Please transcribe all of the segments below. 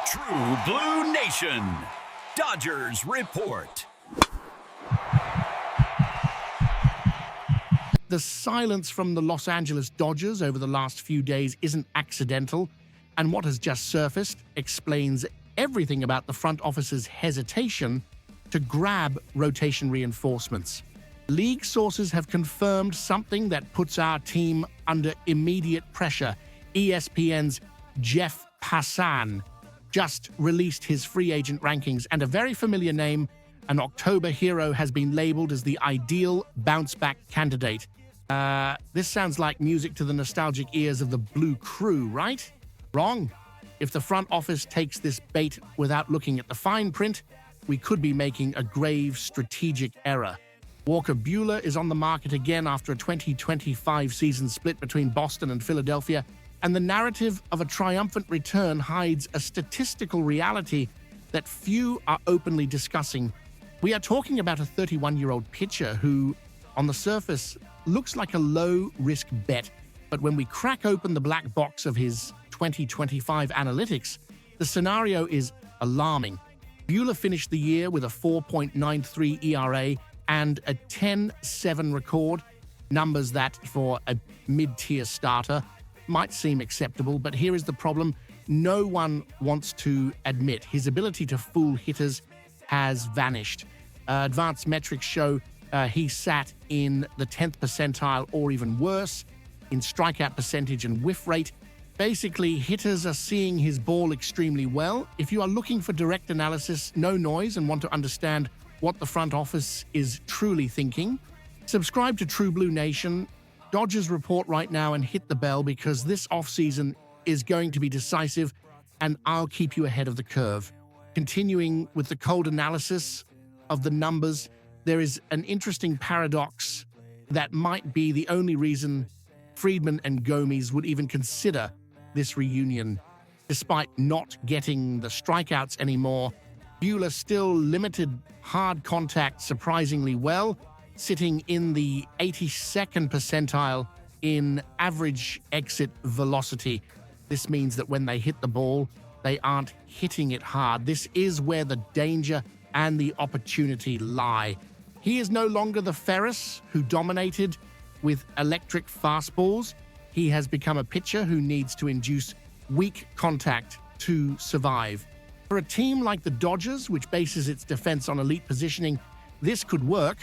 True Blue Nation, Dodgers Report. The silence from the Los Angeles Dodgers over the last few days isn't accidental, and what has just surfaced explains everything about the front office's hesitation to grab rotation reinforcements. League sources have confirmed something that puts our team under immediate pressure. ESPN's Jeff Passan just released his free agent rankings, and a very familiar name, an October hero, has been labeled as the ideal bounce-back candidate. This sounds like music to the nostalgic ears of the Blue Crew, right? Wrong. If the front office takes this bait without looking at the fine print, we could be making a grave strategic error. Walker Buehler is on the market again after a 2025 season split between Boston and Philadelphia, and the narrative of a triumphant return hides a statistical reality that few are openly discussing. We are talking about a 31-year-old pitcher who, on the surface, looks like a low-risk bet, but when we crack open the black box of his 2025 analytics, the scenario is alarming. Buehler finished the year with a 4.93 ERA and a 10-7 record, numbers that, for a mid-tier starter, might seem acceptable, but here is the problem no one wants to admit. His ability to fool hitters has vanished. Advanced metrics show he sat in the 10th percentile or even worse in strikeout percentage and whiff rate. Basically, hitters are seeing his ball extremely well. If you are looking for direct analysis, no noise, and want to understand what the front office is truly thinking, subscribe to True Blue Nation, Dodgers Report right now, and hit the bell, because this offseason is going to be decisive, and I'll keep you ahead of the curve. Continuing with the cold analysis of the numbers, there is an interesting paradox that might be the only reason Friedman and Gomes would even consider this reunion. Despite not getting the strikeouts anymore, Buehler still limited hard contact surprisingly well, sitting in the 82nd percentile in average exit velocity. This means that when they hit the ball, they aren't hitting it hard. This is where the danger and the opportunity lie. He is no longer the Ferris who dominated with electric fastballs. He has become a pitcher who needs to induce weak contact to survive. For a team like the Dodgers, which bases its defense on elite positioning, this could work,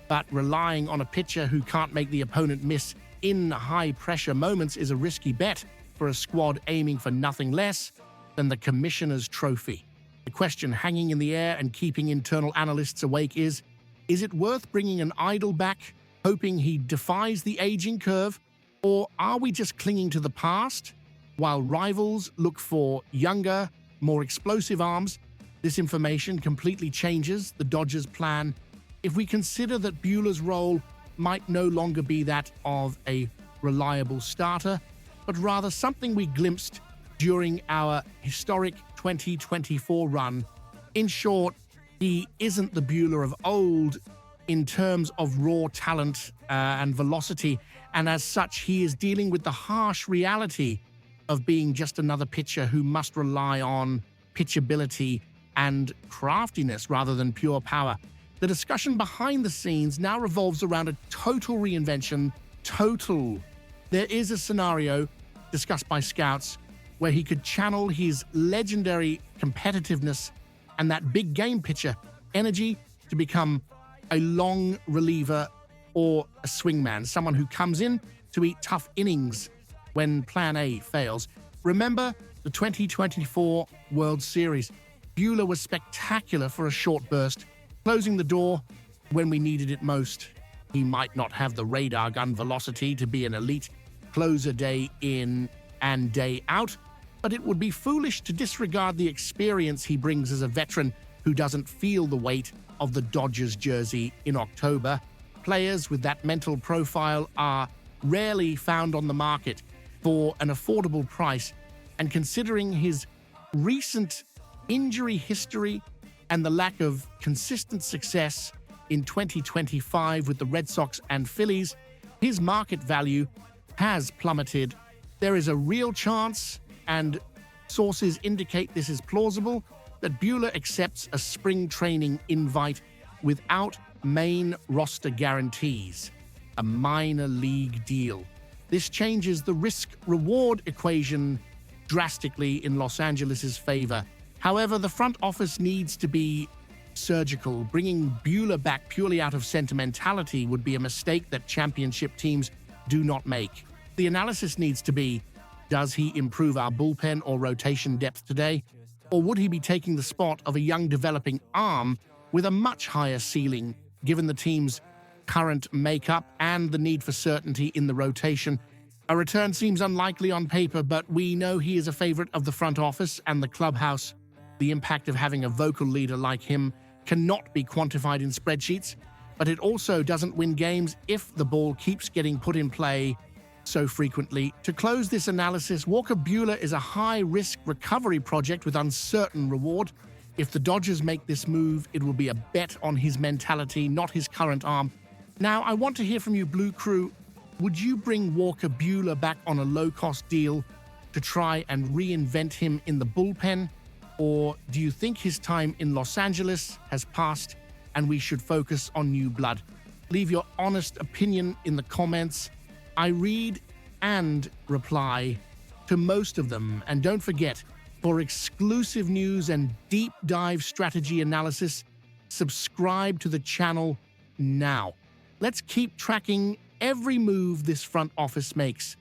but relying on a pitcher who can't make the opponent miss in high-pressure moments is a risky bet for a squad aiming for nothing less than the Commissioner's Trophy. The question hanging in the air and keeping internal analysts awake is it worth bringing an idol back, hoping he defies the aging curve, or are we just clinging to the past while rivals look for younger, more explosive arms? This information completely changes the Dodgers' plan if we consider that Buehler's role might no longer be that of a reliable starter, but rather something we glimpsed during our historic 2024 run. In short, he isn't the Buehler of old in terms of raw talent and velocity, and as such, he is dealing with the harsh reality of being just another pitcher who must rely on pitchability and craftiness rather than pure power. The discussion behind the scenes now revolves around a total reinvention. There is a scenario discussed by scouts where he could channel his legendary competitiveness and that big game pitcher energy to become a long reliever or a swingman, someone who comes in to eat tough innings when plan A fails. Remember the 2024 World Series. Buehler was spectacular for a short burst, closing the door when we needed it most. He might not have the radar gun velocity to be an elite closer day in and day out, but it would be foolish to disregard the experience he brings as a veteran who doesn't feel the weight of the Dodgers jersey in October. Players with that mental profile are rarely found on the market for an affordable price, and considering his recent injury history and the lack of consistent success in 2025 with the Red Sox and Phillies, his market value has plummeted. There is a real chance, and Sources indicate this is plausible, that Buehler accepts a spring training invite without main roster guarantees, a minor league deal. This changes the risk-reward equation drastically in Los Angeles' favor. However, the front office needs to be surgical. Bringing Buehler back purely out of sentimentality would be a mistake that championship teams do not make. The analysis needs to be, does he improve our bullpen or rotation depth today? Or would he be taking the spot of a young developing arm with a much higher ceiling, given the team's current makeup and the need for certainty in the rotation? A return seems unlikely on paper, but we know he is a favorite of the front office and the clubhouse. The impact of having a vocal leader like him cannot be quantified in spreadsheets, but it also doesn't win games if the ball keeps getting put in play so frequently. To close this analysis, Walker Buehler is a high-risk recovery project with uncertain reward. If the Dodgers make this move, it will be a bet on his mentality, not his current arm. Now, I want to hear from you, Blue Crew. Would you bring Walker Buehler back on a low-cost deal to try and reinvent him in the bullpen? Or do you think his time in Los Angeles has passed and we should focus on new blood? Leave your honest opinion in the comments. I read and reply to most of them. And don't forget, for exclusive news and deep dive strategy analysis, subscribe to the channel now. Let's keep tracking every move this front office makes.